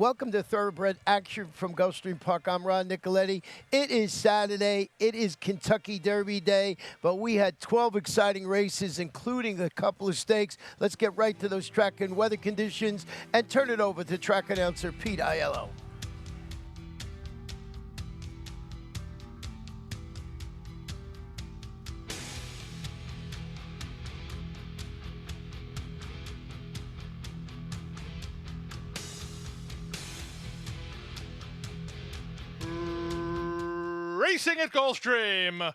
Welcome to Thoroughbred Action from Gulfstream Park. I'm Ron Nicoletti. It is Saturday. It is Kentucky Derby Day, but we had 12 exciting races, including a couple of stakes. Let's get right to those track and weather conditions and turn it over to track announcer Pete Aiello. Racing at Gulfstream.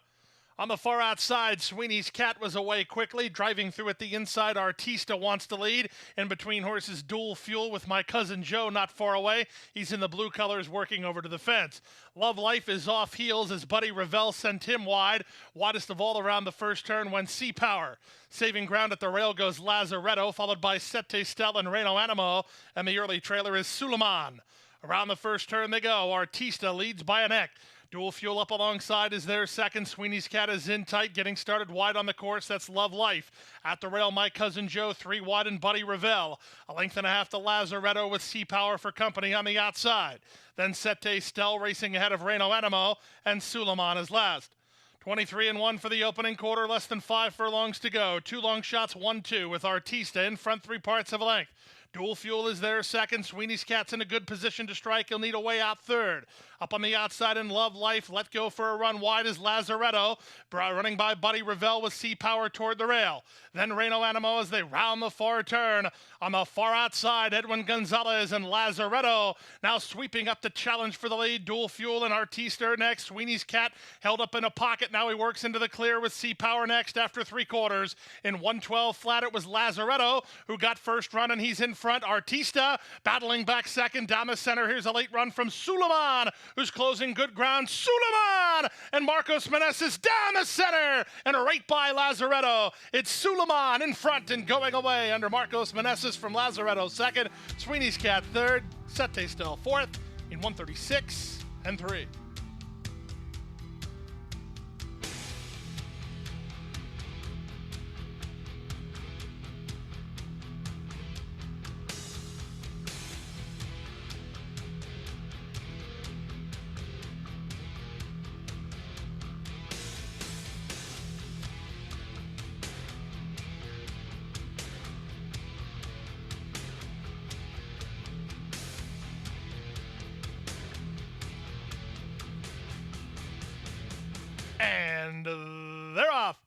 On the far outside, Sweeney's Cat was away quickly. Driving through at the inside, Artista wants to lead. In between horses, Dual Fuel with My Cousin Joe not far away. He's in the blue colors working over to the fence. Love Life is off heels as Buddy Revell sent him wide. Widest of all around the first turn went Sea Power. Saving ground at the rail goes Lazaretto, followed by Sette Stelle and Reno Animo. And the early trailer is Suleiman. Around the first turn they go. Artista leads by a neck. Dual Fuel up alongside is their second. Sweeney's Cat is in tight, getting started wide on the course. That's Love Life. At the rail, My Cousin Joe, 3 wide, and Buddy Revell. A length and a half to Lazaretto with Sea Power for company on the outside. Then Sette Stelle racing ahead of Reno Animo, and Suleiman is last. 23-1 for the opening quarter, less than 5 furlongs to go. 2 long shots, 1-2 with Artista in front, 3 parts of a length. Dual Fuel is there second. Sweeney's Cat's in a good position to strike. He'll need a way out third. Up on the outside in Love Life, let go for a run wide is Lazaretto. Running by Buddy Revell with Sea Power toward the rail. Then Reno Animo as they round the far turn. On the far outside, Edwin Gonzalez and Lazaretto now sweeping up the challenge for the lead. Dual Fuel and Artista next. Sweeney's Cat held up in a pocket. Now he works into the clear with Sea Power next after 3 quarters. In 112 flat, it was Lazaretto who got first run, and he's in front. Artista battling back second down the center. Here's a late run from Suleiman, who's closing good ground. Suleiman and Marcos Meneses down the center and right by Lazaretto. It's Suleiman in front and going away under Marcos Meneses from Lazaretto second. Sweeney's Cat third. Sette Stelle fourth in 136-3. And they're off.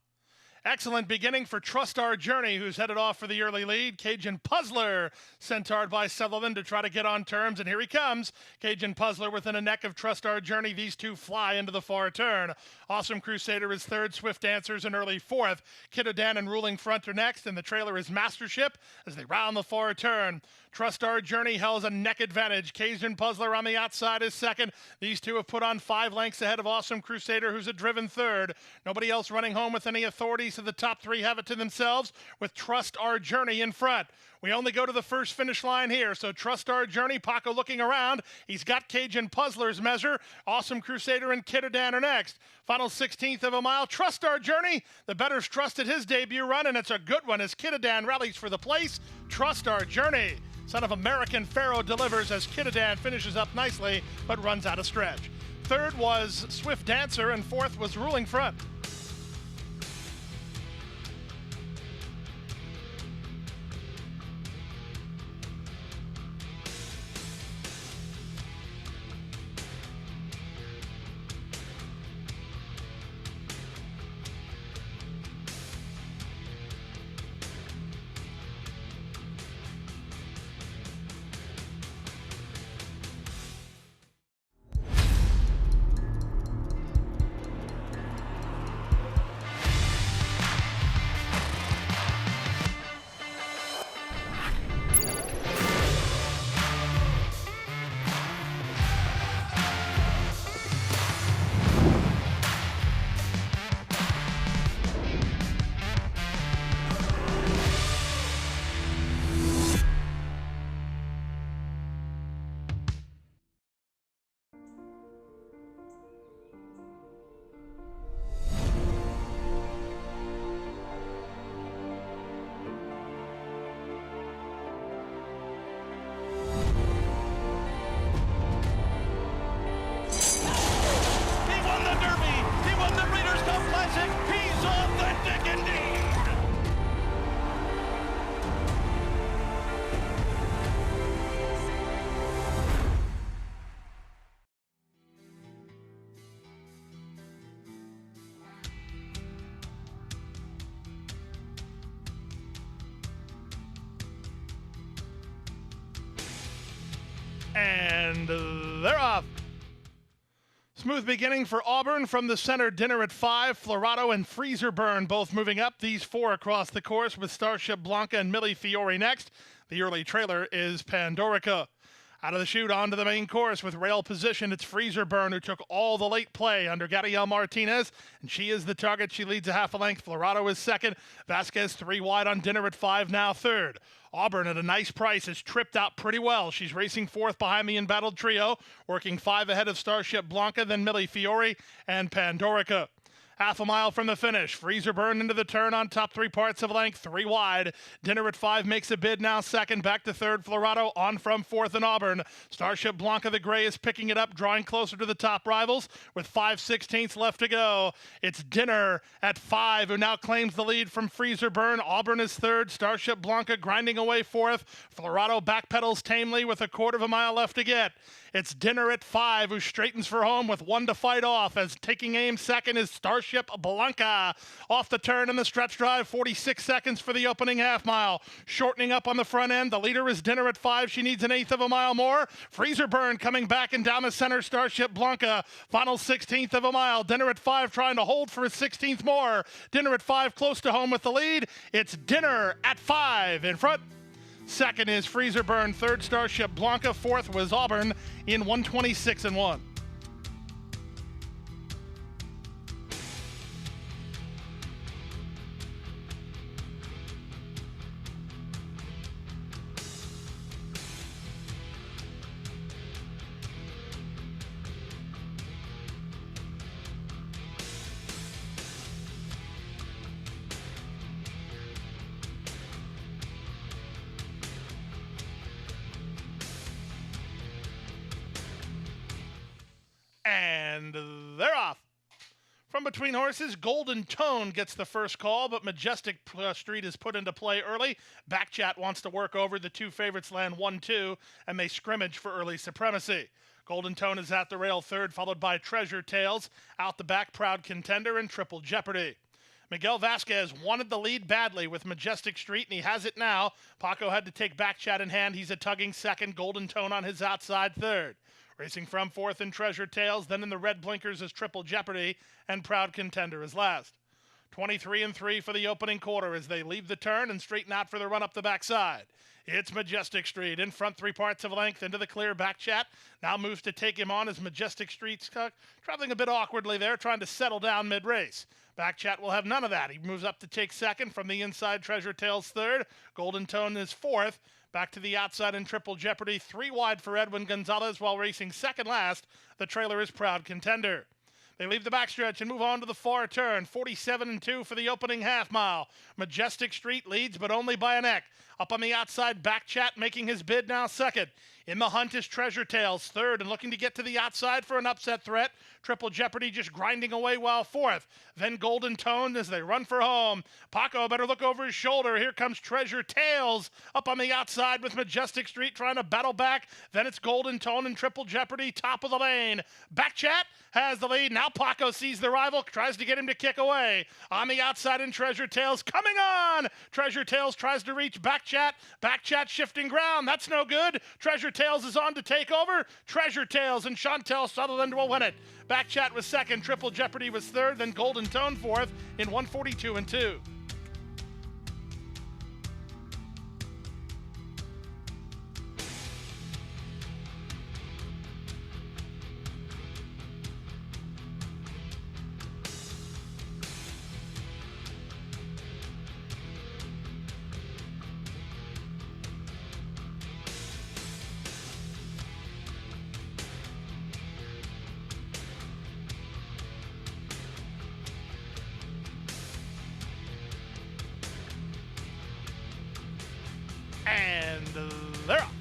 Excellent beginning for Trust Our Journey, who's headed off for the early lead. Cajun Puzzler, centaured by Sullivan to try to get on terms, and here he comes. Cajun Puzzler within a neck of Trust Our Journey. These two fly into the far turn. Awesome Crusader is third, Swift Dancers in early fourth. Kiddodan and Ruling Front are next, and the trailer is Mastership as they round the far turn. Trust Our Journey held a neck advantage. Cajun Puzzler on the outside is second. These two have put on 5 lengths ahead of Awesome Crusader, who's a driven third. Nobody else running home with any authority, so the top 3 have it to themselves with Trust Our Journey in front. We only go to the first finish line here, so Trust Our Journey. Paco looking around. He's got Cajun Puzzler's measure. Awesome Crusader and Kiddodan are next. Final 16th of a mile. Trust Our Journey. The bettor's trusted his debut run, and it's a good one as Kiddodan rallies for the place. Trust Our Journey. Son of American Pharaoh delivers as Kiddodan finishes up nicely, but runs out of stretch. Third was Swift Dancer, and fourth was Ruling Front. And they're off. Smooth beginning for Auburn from the center. Dinner at 5. Florado and Freezer Burn both moving up. These 4 across the course with Starship Blanca and Millie Fiore next. The early trailer is Pandorica. Out of the chute onto the main course with rail position, it's Freezer Burn who took all the late play under Gadiel Martinez, and she is the target. She leads a half a length. Florado is second. Vasquez 3 wide on Dinner at 5, now third. Auburn at a nice price has tripped out pretty well. She's racing fourth behind the embattled trio, working 5 ahead of Starship Blanca, then Millie Fiore and Pandorica. Half a mile from the finish. Freezer Burn into the turn on top 3 parts of length, 3 wide. Dinner at 5 makes a bid, now second. Back to third. Florado on from fourth in Auburn. Starship Blanca the Gray is picking it up, drawing closer to the top rivals with 5/16 left to go. It's Dinner at 5 who now claims the lead from Freezer Burn. Auburn is third. Starship Blanca grinding away fourth. Florado backpedals tamely with a quarter of a mile left to get. It's Dinner at 5 who straightens for home with 1 to fight off, as taking aim second is Starship Blanca. Off the turn in the stretch drive, 46 seconds for the opening half mile. Shortening up on the front end, the leader is Dinner at 5. She needs 1/8 of a mile more. Freezer Burn coming back and down the center, Starship Blanca. Final 16th of a mile. Dinner at 5 trying to hold for a 16th more. Dinner at 5 close to home with the lead. It's Dinner at 5 in front. Second is Freezer Burn. Third, Starship Blanca. Fourth was Auburn in 1:26.1. And they're off. From between horses, Golden Tone gets the first call, but Majestic Street is put into play early. Backchat wants to work over. The 2 favorites land 1-2, and they scrimmage for early supremacy. Golden Tone is at the rail third, followed by Treasure Tales. Out the back, Proud Contender and Triple Jeopardy. Miguel Vasquez wanted the lead badly with Majestic Street, and he has it now. Paco had to take Backchat in hand. He's a tugging second. Golden Tone on his outside third. Racing from fourth in Treasure Tales, then in the red blinkers is Triple Jeopardy, and Proud Contender is last. 23-3 for the opening quarter as they leave the turn and straighten out for the run up the backside. It's Majestic Street in front, 3 parts of length into the clear. Backchat now moves to take him on as Majestic Street's traveling a bit awkwardly there, trying to settle down mid-race. Backchat will have none of that. He moves up to take second from the inside. Treasure Tales third. Golden Tone is fourth. Back to the outside in Triple Jeopardy. 3 wide for Edwin Gonzalez while racing second last. The trailer is Proud Contender. They leave the backstretch and move on to the far turn. 47-2 for the opening half mile. Majestic Street leads, but only by a neck. Up on the outside, Backchat making his bid now second. In the hunt is Treasure Tales third and looking to get to the outside for an upset threat. Triple Jeopardy just grinding away while fourth. Then Golden Tone as they run for home. Paco better look over his shoulder. Here comes Treasure Tales up on the outside with Majestic Street trying to battle back. Then it's Golden Tone and Triple Jeopardy top of the lane. Backchat has the lead. Now Paco sees the rival, tries to get him to kick away. On the outside in Treasure Tales coming on. Treasure Tales tries to reach Backchat. Backchat shifting ground. That's no good. Treasure Tales is on to take over. Treasure Tales and Chantel Sutherland will win it. Backchat was second. Triple Jeopardy was third. Then Golden Tone fourth in 1:42.2. And they're off.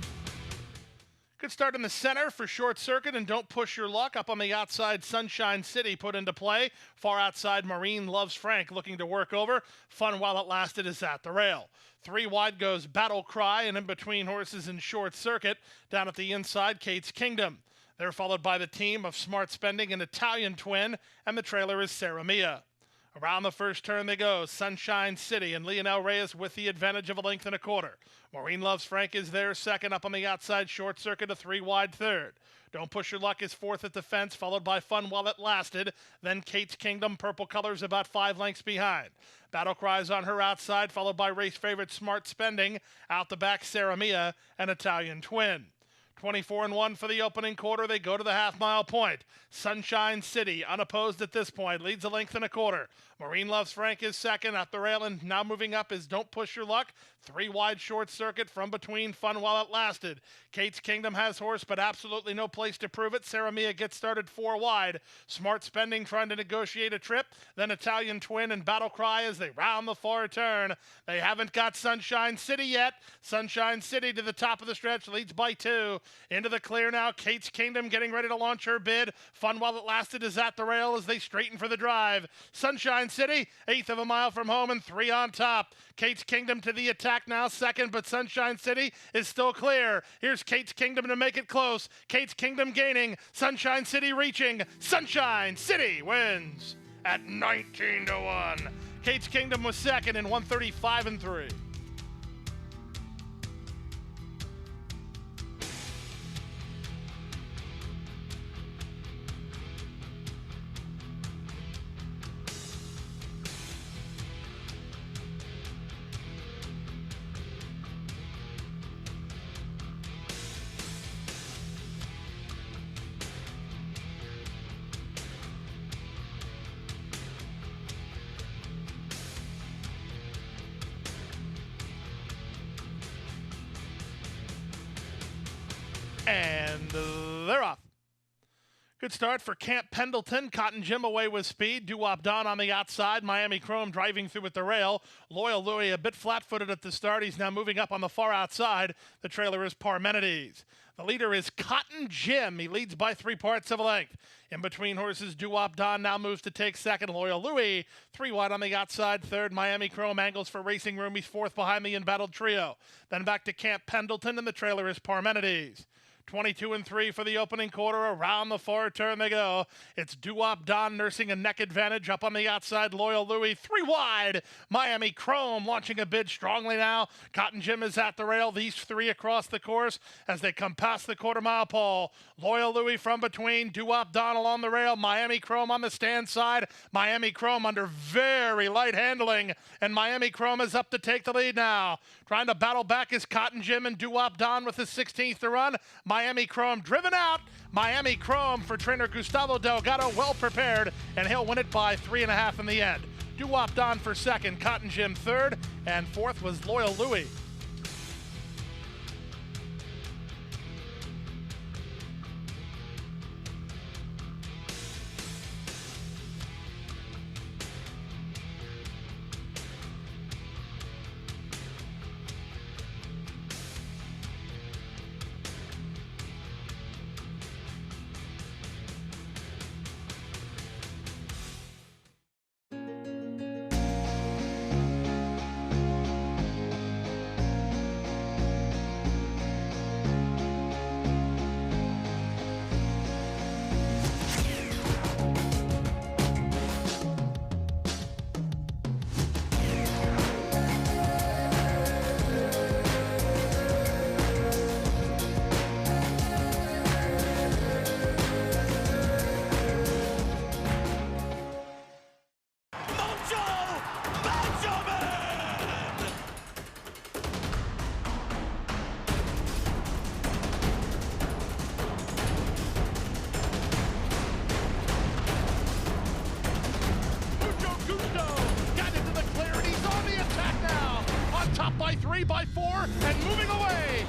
Good start in the center for Short Circuit and Don't Push Your Luck. Up on the outside, Sunshine City put into play. Far outside, Marine Loves Frank looking to work over. Fun While It Lasted is at the rail. 3 wide goes Battle Cry, and in between horses in Short Circuit. Down at the inside, Kate's Kingdom. They're followed by the team of Smart Spending and Italian Twin, and the trailer is Sarah Mia. Around the first turn they go. Sunshine City and Leonel Reyes with the advantage of a length and a quarter. Maureen Loves Frank is there second, up on the outside. Short Circuit, a 3 wide third. Don't Push Your Luck is fourth at the fence, followed by Fun While It Lasted. Then Kate's Kingdom, Purple Colors about 5 lengths behind. Battle Cries on her outside, followed by race favorite Smart Spending. Out the back, Sarah Mia and Italian Twin. 24-1 for the opening quarter. They go to the half-mile point. Sunshine City, unopposed at this point, leads a length and a quarter. Maureen Loves Frank is second. At the rail and now moving up is Don't Push Your Luck. 3 wide Short Circuit from between, Fun While It Lasted. Kate's Kingdom has horse, but absolutely no place to prove it. Sarah Mia gets started 4 wide. Smart Spending trying to negotiate a trip. Then Italian Twin and Battle Cry as they round the far turn. They haven't got Sunshine City yet. Sunshine City to the top of the stretch, leads by 2. Into the clear now, Kate's Kingdom getting ready to launch her bid. Fun While It Lasted is at the rail as they straighten for the drive. Sunshine City, 1/8 of a mile from home and 3 on top. Kate's Kingdom to the attack now, second, but Sunshine City is still clear. Here's Kate's Kingdom to make it close. Kate's Kingdom gaining, Sunshine City reaching. Sunshine City wins at 19-1. Kate's Kingdom was second in 135-3. And they're off. Good start for Camp Pendleton. Cotton Jim away with speed. Doo-Wop Don on the outside. Miami Chrome driving through at the rail. Loyal Louis a bit flat-footed at the start. He's now moving up on the far outside. The trailer is Parmenides. The leader is Cotton Jim. He leads by 3 parts of a length. In between horses, Doo-Wop Don now moves to take second. Loyal Louis, 3 wide on the outside. Third, Miami Chrome angles for Racing Room. He's fourth behind the embattled trio. Then back to Camp Pendleton, and the trailer is Parmenides. 22-3 for the opening quarter. Around the far turn they go. It's Doo-Wop Don nursing a neck advantage up on the outside. Loyal Louis, 3 wide. Miami Chrome launching a bid strongly now. Cotton Jim is at the rail. These 3 across the course as they come past the quarter-mile pole. Loyal Louis from between. Doo-Wop Don along the rail. Miami Chrome on the stand side. Miami Chrome under very light handling. And Miami Chrome is up to take the lead now. Trying to battle back is Cotton Jim and Doo-Wop Don with his 16th to run. Miami Chrome driven out. Miami Chrome for trainer Gustavo Delgado, well prepared, and he'll win it by 3.5 in the end. Doo-Wop Don for second, Cotton Jim third, and fourth was Loyal Louis. By 3, by 4, and moving away.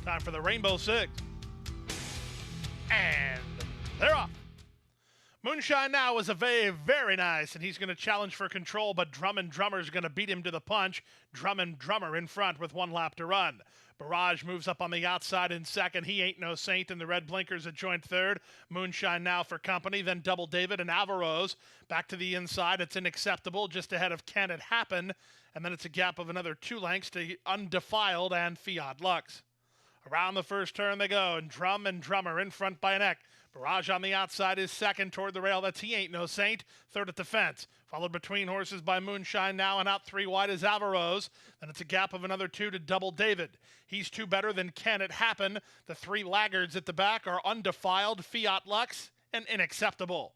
Time for the Rainbow Six. And they're off. Moonshine Now is a very nice, and he's going to challenge for control, but Drummer's going to beat him to the punch. Drummer in front with 1 lap to run. Barrage moves up on the outside in second. He ain't no saint in the red blinkers at joint third. Moonshine Now for company, then Double David and Alvarez. Back to the inside. It's Unacceptable, just ahead of Can It Happen. And then it's a gap of another 2 lengths to Undefiled and Fiat Lux. Around the first turn they go, and Drummer in front by a neck. Barrage on the outside is second toward the rail. That's He Ain't No Saint. Third at the fence. Followed between horses by Moonshine Now, and out 3 wide is Alvarez. Then it's a gap of another 2 to Double David. He's 2 better than Can It Happen. The 3 laggards at the back are Undefiled, Fiat Lux, and Unacceptable.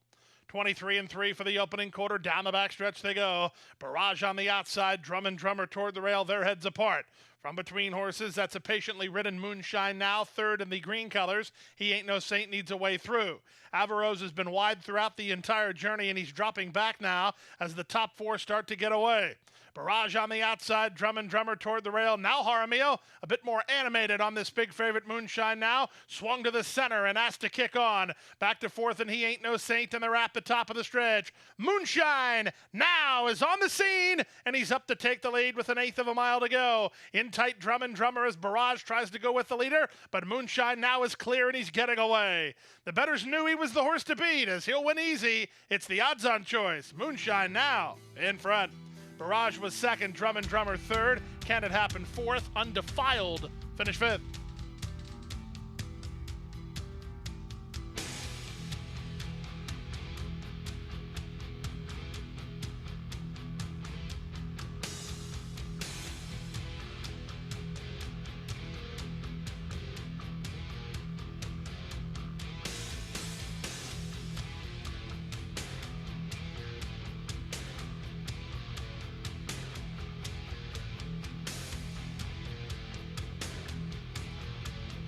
23-3 for the opening quarter. Down the backstretch they go. Barrage on the outside. Drummer toward the rail. Their heads apart. From between horses, that's a patiently ridden Moonshine Now, third in the green colors. He Ain't No Saint needs a way through. Alvarez has been wide throughout the entire journey, and he's dropping back now as the top 4 start to get away. Barrage on the outside, Drummer toward the rail. Now Jaramillo, a bit more animated on this big favorite Moonshine Now. Swung to the center and asked to kick on. Back to fourth, and He Ain't No Saint, and they're at the top of the stretch. Moonshine Now is on the scene, and he's up to take the lead with 1/8 of a mile to go. In tight, Drummer as Barrage tries to go with the leader, but Moonshine Now is clear, and he's getting away. The bettors knew he was the horse to beat, as he'll win easy. It's the odds-on choice. Moonshine Now in front. Barrage was second, Drummer third. Can It Happen fourth. Undefiled finish fifth.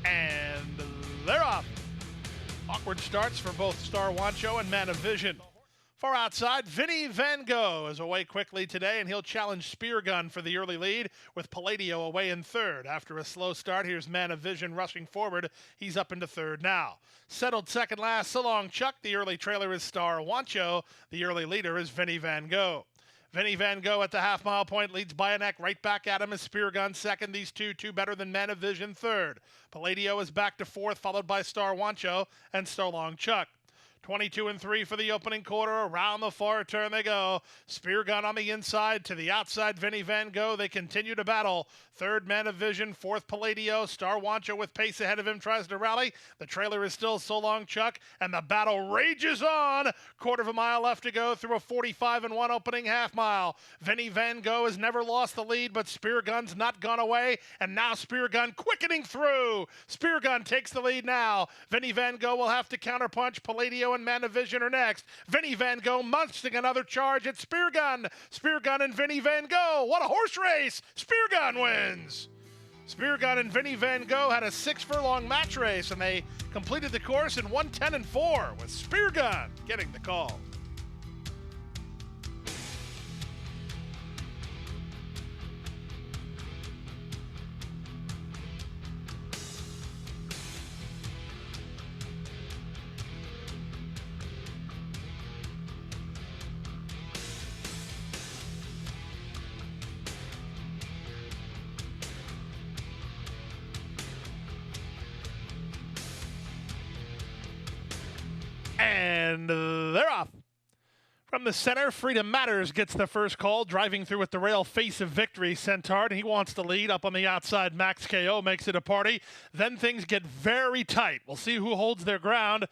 And they're off. Awkward starts for both Star Wancho and Man of Vision. Far outside, Vinny Van Gogh is away quickly today, and he'll challenge Spear Gun for the early lead, with Palladio away in third. After a slow start, here's Man of Vision rushing forward. He's up into third now. Settled second last, So Long Chuck. The early trailer is Star Wancho. The early leader is Vinny Van Gogh. Vinny Van Gogh at the half-mile point leads by a neck. Right back at him is Spear Gun second. These two better than Man of Vision third. Palladio is back to fourth, followed by Star Wancho and So Long Chuck. 22-3 for the opening quarter. Around the far turn they go. Spear Gun on the inside. To the outside, Vinny Van Gogh. They continue to battle. Third, Man of Vision. Fourth, Palladio. Star Wancho with pace ahead of him tries to rally. The trailer is still So Long Chuck, and the battle rages on. Quarter of a mile left to go through a 45-1 opening half mile. Vinny Van Gogh has never lost the lead, but Spear Gun's not gone away, and now Spear Gun quickening through. Spear Gun takes the lead now. Vinny Van Gogh will have to counterpunch. Palladio and Man of Vision are next. Vinny Van Gogh munching another charge at Spear Gun. Spear Gun and Vinny Van Gogh. What a horse race! Spear Gun wins. Spear Gun and Vinny Van Gogh had a 6-furlong match race, and they completed the course in 1:10-4 with Spear Gun getting the call. And they're off. From the center, Freedom Matters gets the first call, driving through at the rail. Face of Victory, Centaur, and he wants to lead. Up on the outside, Max KO makes it a party. Then things get very tight. We'll see who holds their ground.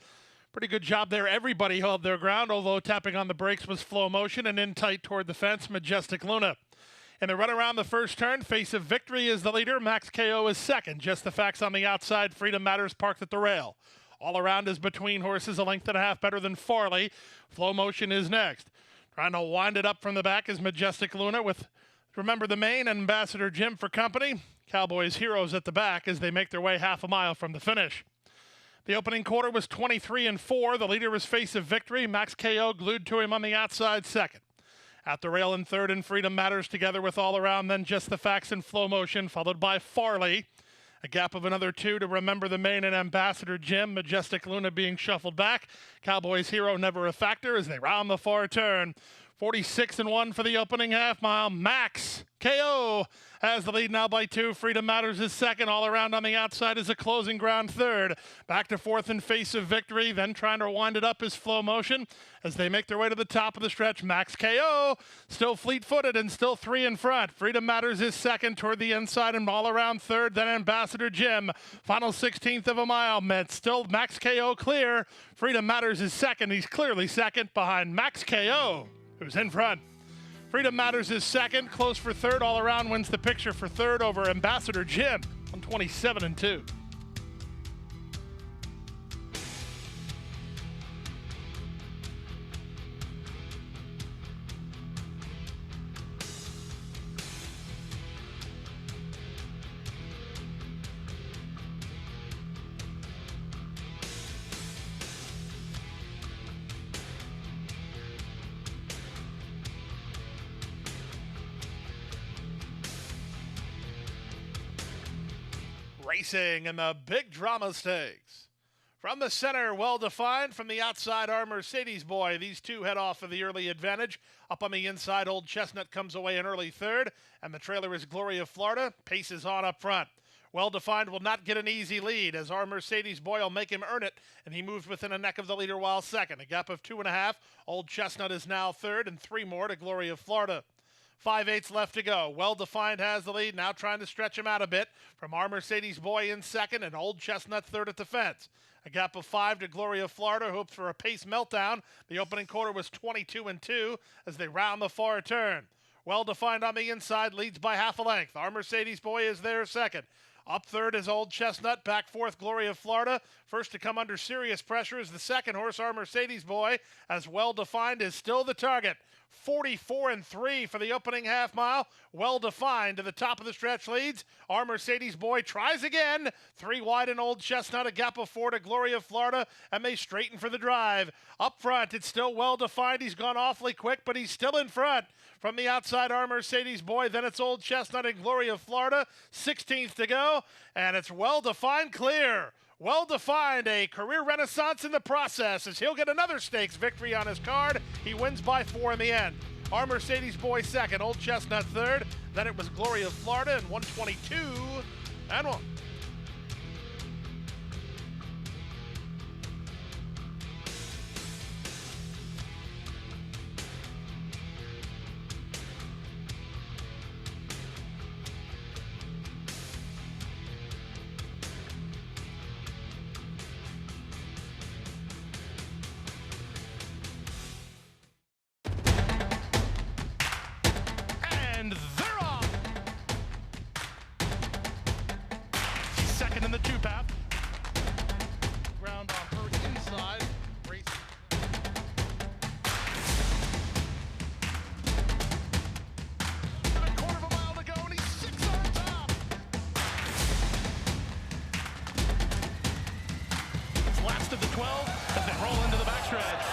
Pretty good job there. Everybody held their ground, although tapping on the brakes was Flow Motion, and in tight toward the fence, Majestic Luna. In the run around the first turn, Face of Victory is the leader. Max KO is second. Just the Facts on the outside. Freedom Matters parked at the rail. All around is Between Horses, a length and a half better than Farley. Flow Motion is next. Trying to wind it up from the back is Majestic Luna with Remember the Main and Ambassador Jim for company. Cowboys Heroes at the back as they make their way half a mile from the finish. The opening quarter was 23-4. The leader was Face of Victory. Max KO glued to him on the outside second. At the rail in third, and Freedom Matters together with All Around, then Just the Facts and Flow Motion, followed by Farley. A gap of another 2 to Remember the Main and Ambassador Jim. Majestic Luna being shuffled back. Cowboys Hero never a factor as they round the far turn. 46-1 for the opening half mile. Max KO has the lead now by 2. Freedom Matters is second. All around on the outside is a closing ground third. Back to fourth in Face of Victory. Then trying to wind it up is Flow Motion as they make their way to the top of the stretch. Max KO still fleet-footed and still 3 in front. Freedom Matters is second toward the inside and all around third. Then Ambassador Jim. Final 16th of a mile. Still Max KO clear. Freedom Matters is second. He's clearly second behind Max KO, who's in front. Freedom Matters is second, close for third. All around wins the picture for third over Ambassador Jim on 27-2. Racing in the big drama stakes. From the center, well-defined. From the outside, our Mercedes boy. These two head off for the early advantage. Up on the inside, Old Chestnut comes away in early third. And the trailer is Glory of Florida. Paces on up front. Well-defined will not get an easy lead as our Mercedes boy will make him earn it. And he moves within a neck of the leader while second. A gap of 2.5. Old Chestnut is now third and 3 more to Glory of Florida. 5/8 left to go. Well-defined has the lead, now trying to stretch him out a bit. From our Mercedes boy in second and Old Chestnut third at the fence. A gap of 5 to Glory of Florida, hopes for a pace meltdown. The opening quarter was 22-2 as they round the far turn. Well-defined on the inside, leads by half a length. Our Mercedes boy is there second. Up third is Old Chestnut. Back fourth, Glory of Florida. First to come under serious pressure is the second horse, our Mercedes boy, as Well-Defined is still the target. 44-3 for the opening half mile. Well-Defined to the top of the stretch leads. Our Mercedes boy tries again. 3 wide and Old Chestnut, a gap of 4 to Glory of Florida, and they straighten for the drive. Up front, it's still Well-Defined. He's gone awfully quick, but he's still in front. From the outside, our Mercedes boy, then it's Old Chestnut and Glory of Florida. 16th to go, and it's Well-Defined clear. Well-Defined, a career renaissance in the process as he'll get another stakes victory on his card. He wins by 4 in the end. Our Mercedes boy second, Old Chestnut third. Then it was Glory of Florida in 122-1. And they're off. Second in the 2-path. Ground on her inside. Race. A quarter of a mile to go, and he's 6 on top. It's last of the 12 as they roll into the backstretch.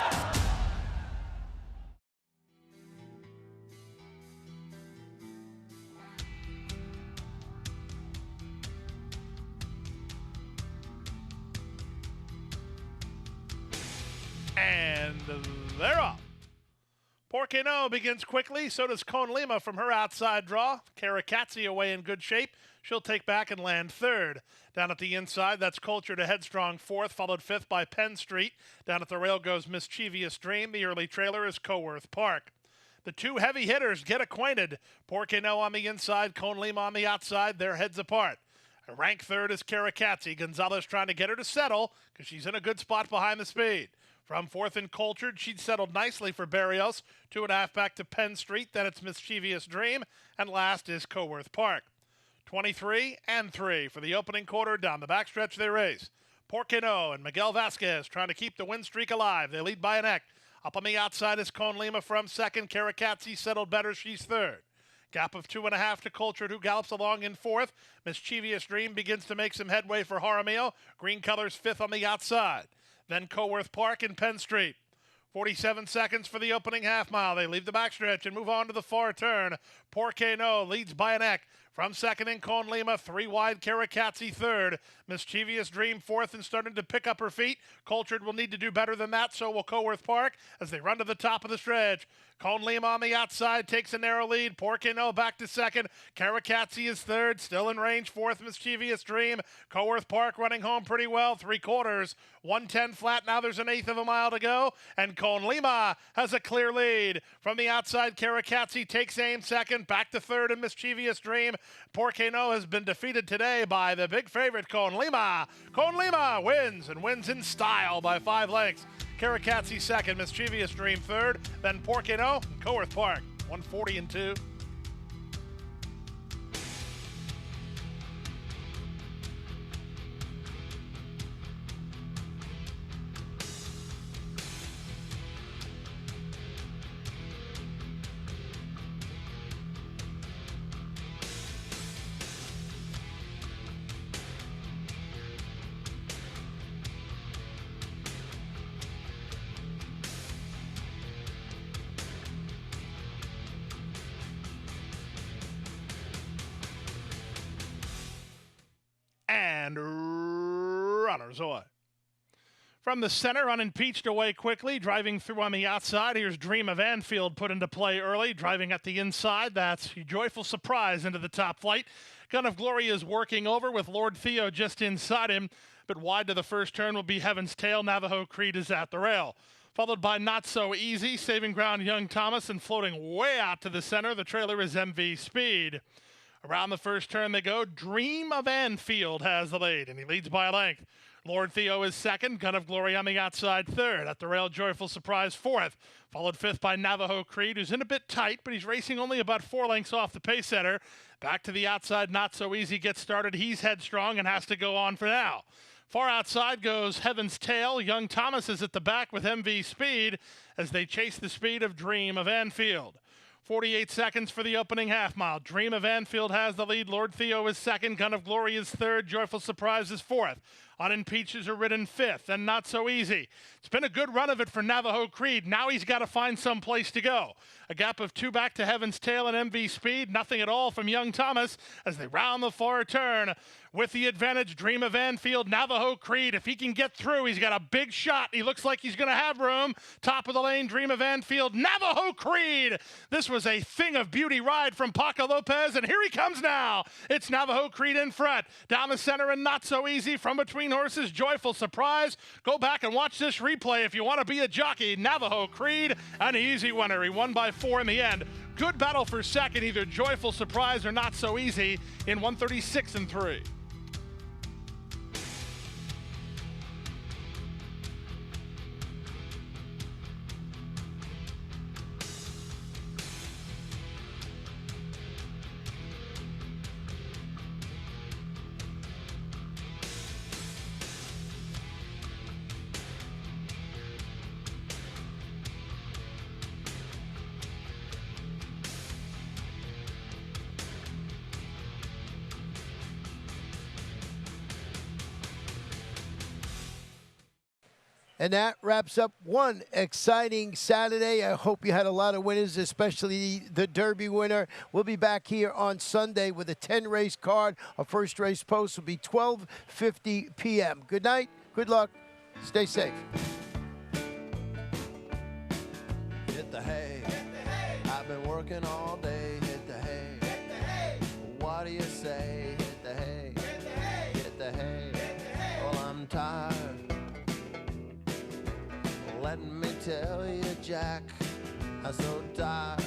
And they're off. Porcano begins quickly, so does Cone Lima from her outside draw. Caracazzi away in good shape. She'll take back and land third. Down at the inside, that's Culture to Headstrong fourth, followed fifth by Penn Street. Down at the rail goes Mischievous Dream. The early trailer is Coworth Park. The two heavy hitters get acquainted. Porcano on the inside, Cone Lima on the outside. Their heads apart. Rank third is Caracazzi. Gonzalez trying to get her to settle because she's in a good spot behind the speed. From fourth and Cultured, she'd settled nicely for Barrios. 2.5 back to Penn Street, then it's Mischievous Dream, and last is Coworth Park. 23-3 for the opening quarter. Down the backstretch they race. Porcano and Miguel Vasquez trying to keep the win streak alive. They lead by a neck. Up on the outside is Cone Lima from second. Caracazzi settled better, she's third. Gap of 2.5 to Cultured, who gallops along in fourth. Mischievous Dream begins to make some headway for Jaramillo. Green colors fifth on the outside. Then Coworth Park and Penn Street. 47 seconds for the opening half mile. They leave the backstretch and move on to the far turn. Porcano leads by a neck. From second in Cone Lima, 3 wide, Caracazzi third. Mischievous Dream fourth and starting to pick up her feet. Colchard will need to do better than that, so will Coworth Park as they run to the top of the stretch. Cone Lima on the outside takes a narrow lead. Porcino back to second. Caracazzi is third, still in range. Fourth, Mischievous Dream. Coworth Park running home pretty well. 3/4, 1:10 flat. Now there's an eighth of a mile to go, and Cone Lima has a clear lead. From the outside, Caracazzi takes aim second. Back to third, and Mischievous Dream. Porcino has been defeated today by the big favorite, Cone Lima. Cone Lima wins, and wins in style by 5 lengths. Caracazzi second, Mischievous Dream third, then Porcino, Coworth Park, 140 and 2. And runners away. From the center, unimpeached away quickly, driving through on the outside. Here's Dream of Anfield put into play early, driving at the inside. That's a joyful surprise into the top flight. Gun of Glory is working over with Lord Theo just inside him, but wide to the first turn will be Heaven's Tail. Navajo Creed is at the rail. Followed by Not So Easy, saving ground Young Thomas, and floating way out to the center, the trailer is MV Speed. Around the first turn they go. Dream of Anfield has the lead, and he leads by a length. Lord Theo is second. Gun of Glory on the outside third. At the rail, Joyful Surprise fourth. Followed fifth by Navajo Creed, who's in a bit tight, but he's racing only about 4 lengths off the pace setter. Back to the outside, Not So Easy gets started. He's headstrong and has to go on for now. Far outside goes Heaven's Tail. Young Thomas is at the back with MV Speed as they chase the speed of Dream of Anfield. 48 seconds for the opening half mile. Dream of Anfield has the lead. Lord Theo is second. Gun of Glory is third. Joyful Surprise is fourth. Unimpeached are ridden fifth, and Not So Easy. It's been a good run of it for Navajo Creed. Now he's got to find some place to go. A gap of 2 back to Heaven's Tail and MV Speed. Nothing at all from Young Thomas as they round the far turn. With the advantage, Dream of Anfield, Navajo Creed. If he can get through, he's got a big shot. He looks like he's going to have room. Top of the lane, Dream of Anfield, Navajo Creed. This was a thing of beauty ride from Paco Lopez, and here he comes now. It's Navajo Creed in front. Down the center and Not So Easy. From between horses, Joyful Surprise. Go back and watch this replay if you want to be a jockey. Navajo Creed, an easy winner. He won by 4 in the end. Good battle for second, either Joyful Surprise or Not So Easy in 136 and 3. And that wraps up one exciting Saturday. I hope you had a lot of winners, especially the Derby winner. We'll be back here on Sunday with a 10-race card. Our first race post will be 12:50 p.m. Good night. Good luck. Stay safe. Hit the hay. I've been working all day. Hit the hay. What do you say? Hit the hay. Hit the hay. Well, I'm tired. Let me tell you, Jack, I'm so tired.